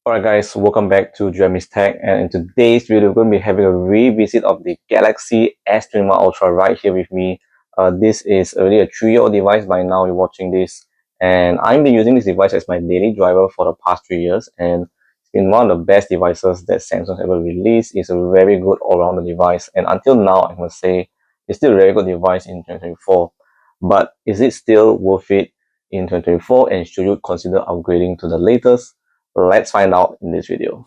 Alright guys, welcome back to Jeremy's Tech, and in today's video we're going to be having a revisit of the Galaxy S21 Ultra right here with me. This is already a 3-year-old device by now you're watching this, and I've been using this device as my daily driver for the past 3 years, and it's been one of the best devices that Samsung ever released. It's a very good all-rounder device, and until now I must say it's still a very good device in 2024. But is it still worth it in 2024, and should you consider upgrading to the latest? Let's find out in this video.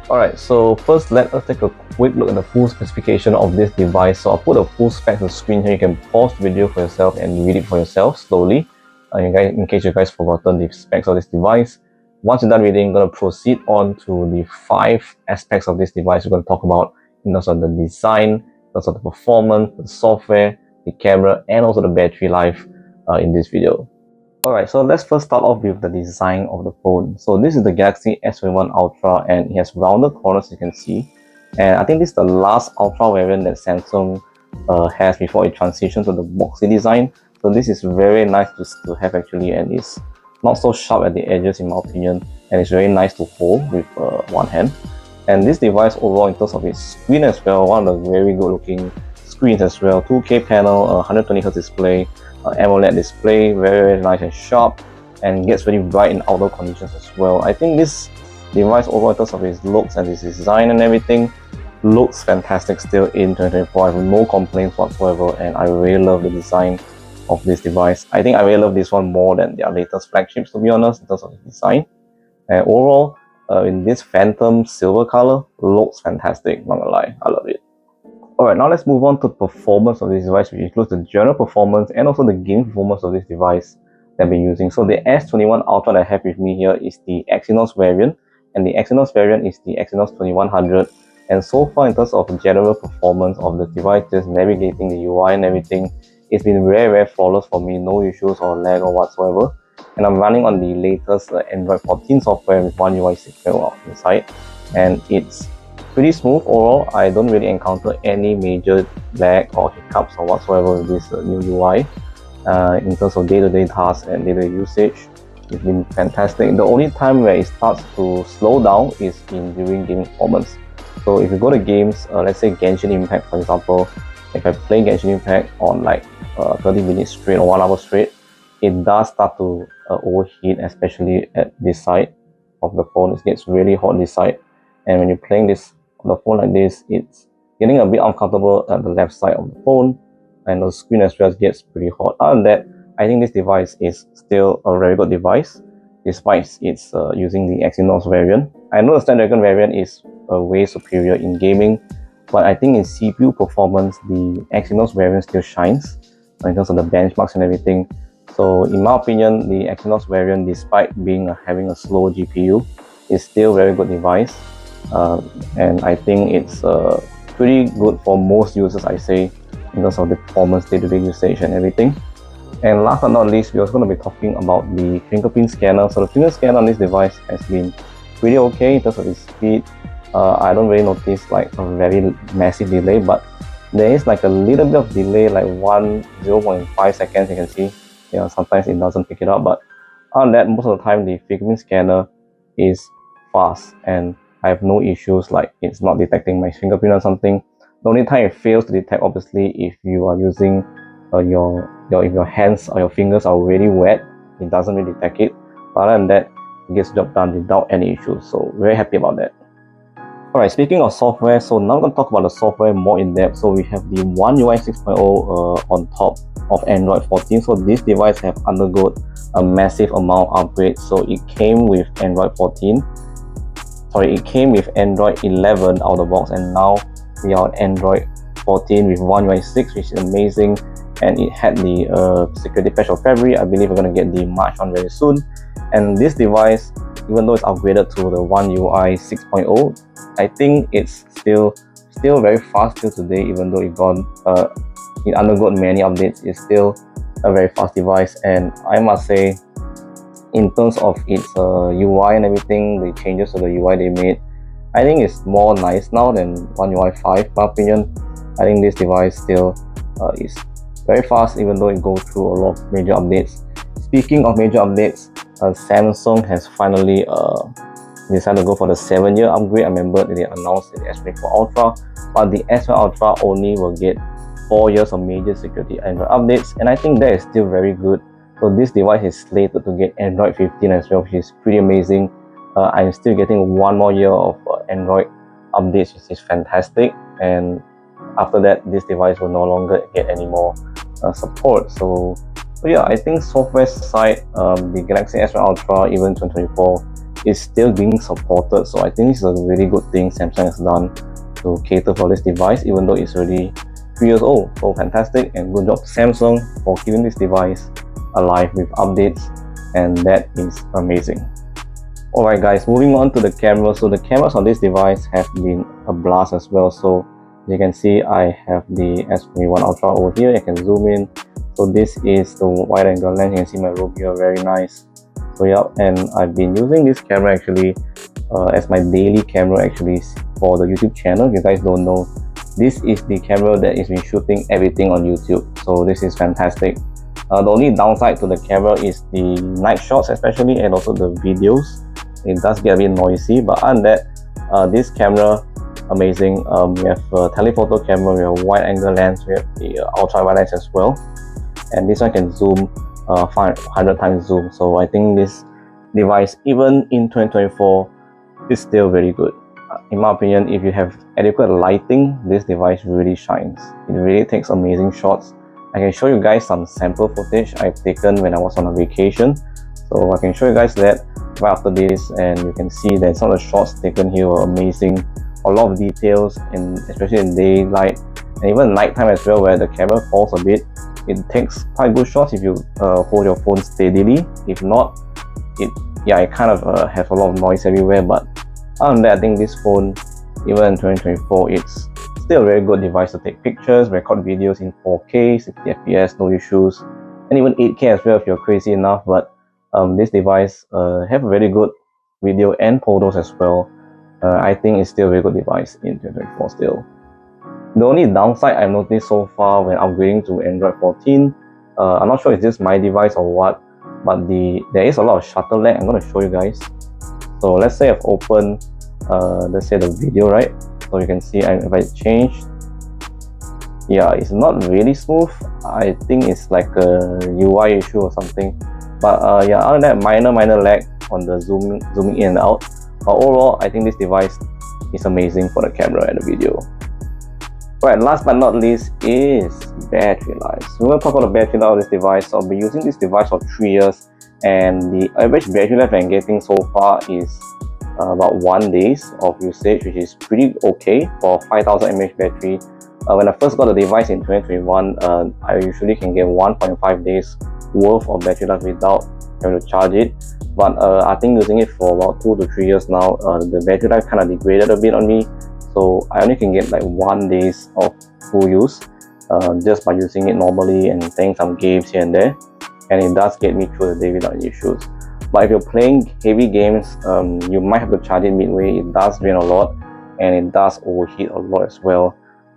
Alright, so first let us take a quick look at the full specification of this device. So I'll put a full spec on the screen here. You can pause the video for yourself and read it for yourself slowly. In case you guys forgotten the specs of this device. Once you're done reading, I'm going to proceed on to the 5 aspects of this device we're going to talk about in terms of the design, in terms of the performance, the software, the camera, and also the battery life in this video. Alright, so let's first start off with the design of the phone. So this is the Galaxy S21 Ultra, and it has rounded corners, you can see. And I think this is the last Ultra variant that Samsung has before it transitions to the boxy design. So this is very nice to have actually, and it's not so sharp at the edges in my opinion, and it's very nice to hold with one hand. And this device overall in terms of its screen as well, one of the very good looking screens as well. 2K panel, 120Hz display, AMOLED display, very nice and sharp, and gets very bright in outdoor conditions as well. I think this device overall in terms of its looks and its design and everything looks fantastic still in 2024. I have no complaints whatsoever, and I really love the design of this device. I think I really love this one more than their latest flagships, to be honest, in terms of the design. And overall, in this phantom silver color, looks fantastic, not gonna lie, I love it. Alright, now let's move on to performance of this device, which includes the general performance and also the game performance of this device that I've been using. So the S21 Ultra that I have with me here is the Exynos variant, and the Exynos variant is the Exynos 2100. And so far in terms of general performance of the device, just navigating the UI and everything, it's been very flawless for me, no issues or lag or whatsoever. And I'm running on the latest Android 14 software with One UI 6.0 inside, and it's pretty smooth overall. I don't really encounter any major lag or hiccups or whatsoever with this new UI. In terms of day-to-day tasks and day-to-day usage, it's been fantastic. The only time where it starts to slow down is during gaming performance. So if you go to games, let's say Genshin Impact for example, if I play Genshin Impact on like 30 minutes straight or 1 hour straight, it does start to overheat, especially at this side of the phone. It gets really hot this side, and when you're playing this on the phone like this, it's getting a bit uncomfortable at the left side of the phone, and the screen as well gets pretty hot. Other than that, I think this device is still a very good device, despite it's using the Exynos variant. I know the Snapdragon variant is way superior in gaming, but I think in CPU performance, the Exynos variant still shines in terms of the benchmarks and everything. So in my opinion, the Exynos variant, despite having a slow GPU, is still a very good device. And I think it's pretty good for most users, I say, in terms of the performance, day-to-day usage and everything. And last but not least, we're also going to be talking about the fingerprint scanner. So the finger scanner on this device has been pretty okay in terms of its speed. I don't really notice like a very massive delay, but there is like a little bit of delay, like 0.5 seconds, you can see. Sometimes it doesn't pick it up, but other than that, most of the time the fingerprint scanner is fast, and I have no issues like it's not detecting my fingerprint or something. The only time it fails to detect, obviously, if you are using if your hands or your fingers are really wet, it doesn't really detect it. But other than that, it gets the job done without any issues, so very happy about that. Alright, speaking of software, so now I'm going to talk about the software more in depth. So we have the One UI 6.0 on top of Android 14. So this device have undergone a massive amount of upgrades. So it came with Android 11 out of the box, and now we are on Android 14 with One UI 6, which is amazing. And it had the security patch of February. I believe we're going to get the March one very soon. And this device, even though it's upgraded to the One UI 6.0, I think it's still very fast till today. Even though it undergone many updates, it's still a very fast device. And I must say, in terms of its UI and everything, the changes to the UI they made, I think it's more nice now than One UI 5. In my opinion, I think this device still is very fast, even though it goes through a lot of major updates. Speaking of major updates, Samsung has finally decided to go for the 7-year upgrade. I remember they announced the S24 Ultra, but the S21 Ultra only will get 4 years of major security Android updates, and I think that is still very good. So this device is slated to get Android 15 as well, which is pretty amazing. I'm still getting 1 more year of Android updates, which is fantastic, and after that this device will no longer get any more support. So yeah, I think software side, the Galaxy S21 Ultra, even 2024, is still being supported. So I think this is a really good thing Samsung has done to cater for this device, even though it's already 3 years old. So fantastic, and good job Samsung for keeping this device alive with updates, and that is amazing. Alright guys, moving on to the camera. So the cameras on this device have been a blast as well. So you can see I have the S21 Ultra over here. I can zoom in. So this is the wide angle lens. You can see my room here, very nice. So yeah, and I've been using this camera actually as my daily camera actually for the YouTube channel. If you guys don't know, this is the camera that is been shooting everything on YouTube. So this is fantastic. The only downside to the camera is the night shots especially, and also the videos. It does get a bit noisy, but other than that, this camera, amazing. We have a telephoto camera, we have a wide angle lens, we have the ultra wide lens as well, and this one can zoom 500 times zoom. So I think this device, even in 2024, is still very good. In my opinion, if you have adequate lighting, this device really shines. It really takes amazing shots. I can show you guys some sample footage I've taken when I was on a vacation. So I can show you guys that right after this, and you can see that some of the shots taken here were amazing. A lot of details, especially in daylight and even nighttime as well, where the camera falls a bit. It takes quite good shots if you hold your phone steadily. If not, it kind of has a lot of noise everywhere. But other than that, I think this phone, even in 2024, it's still a very good device to take pictures, record videos in 4K, 60 FPS, no issues, and even 8K as well if you're crazy enough. But this device have a very good video and photos as well. I think it's still a very good device in 2024 still. The only downside I've noticed so far when upgrading to Android 14, I'm not sure if this is my device or what, but there is a lot of shutter lag. I'm going to show you guys. So let's say I've opened, let's say the video, right? So you can see if I change, yeah, it's not really smooth. I think it's like a UI issue or something. But yeah, other than that, minor lag on the zooming in and out. But overall, I think this device is amazing for the camera and the video. Right, last but not least is battery life. So we're going to talk about the battery life of this device. So I'll be using this device for 3 years, and the average battery life I'm getting so far is about 1 day of usage, which is pretty okay for 5000 mAh battery. When I first got the device in 2021, I usually can get 1.5 days worth of battery life without having to charge it. But I think using it for about 2 to 3 years now, the battery life kind of degraded a bit on me. So I only can get like 1 day of full use just by using it normally and playing some games here and there. And it does get me through the day without any issues. But if you're playing heavy games, you might have to charge it midway. It does drain a lot, and it does overheat a lot as well.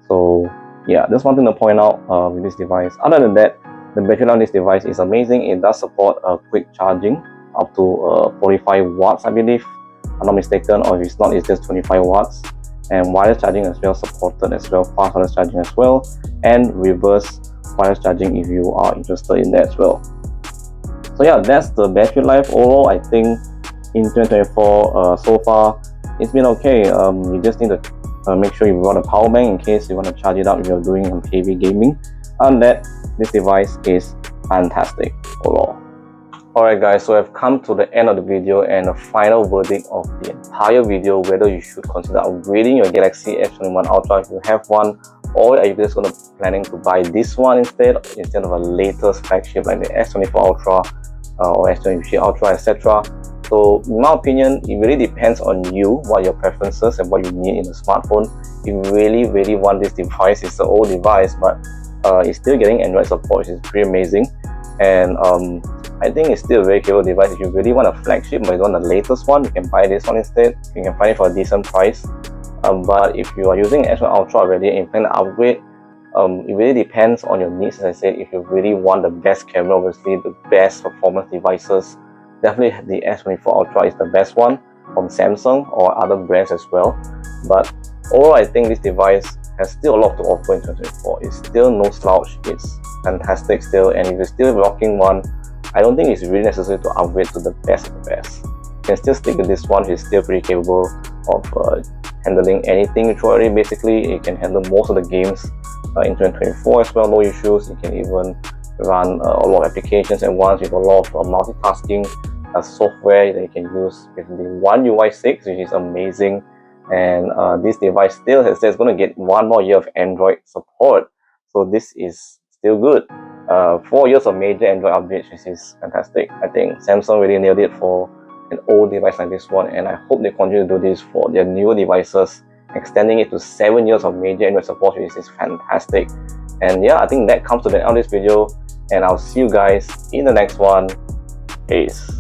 So yeah, just one thing to point out with this device. Other than that, the battery life on this device is amazing. It does support quick charging up to 45 watts, I believe, if I'm not mistaken, or if it's not, it's just 25 watts. And wireless charging as well supported as well, fast wireless charging as well, and reverse wireless charging if you are interested in that as well. So yeah, that's the battery life. Overall, I think in 2024 so far it's been okay. You just need to make sure you got a power bank in case you want to charge it up if you're doing some heavy gaming. And that this device is fantastic overall. Alright guys, so I've come to the end of the video and the final verdict of the entire video, whether you should consider upgrading your Galaxy S21 Ultra if you have one, or are you just planning to buy this one instead of a latest flagship like the S24 Ultra or S23 Ultra, etc. So in my opinion, it really depends on you, what your preferences and what you need in a smartphone. If you really want this device, it's an old device, but it's still getting Android support, which is pretty amazing. And I think it's still a very capable device. If you really want a flagship but you want the latest one, you can buy this one instead. You can find it for a decent price. But if you are using an S21 Ultra already and you plan to upgrade, it really depends on your needs. As I said, if you really want the best camera, obviously the best performance devices, definitely the S24 Ultra is the best one from Samsung or other brands as well. But overall, I think this device has still a lot to offer in 2024. It's still no slouch. It's fantastic still, and if you're still rocking one, I don't think it's really necessary to upgrade to the best of the best. You can still stick with this one. It's still pretty capable of handling anything you throw at it. Basically, it can handle most of the games in 2024 as well, no issues. You can even run a lot of applications at once with a lot of multitasking software that you can use with the One UI 6, which is amazing. And this device still has says it's going to get 1 more year of Android support, so this is still good. 4 years of major Android updates, which is fantastic. I think Samsung really nailed it for an old device like this one, and I hope they continue to do this for their newer devices, extending it to 7 years of major Android support, which is fantastic. And yeah, I think that comes to the end of this video, and I'll see you guys in the next one. Peace.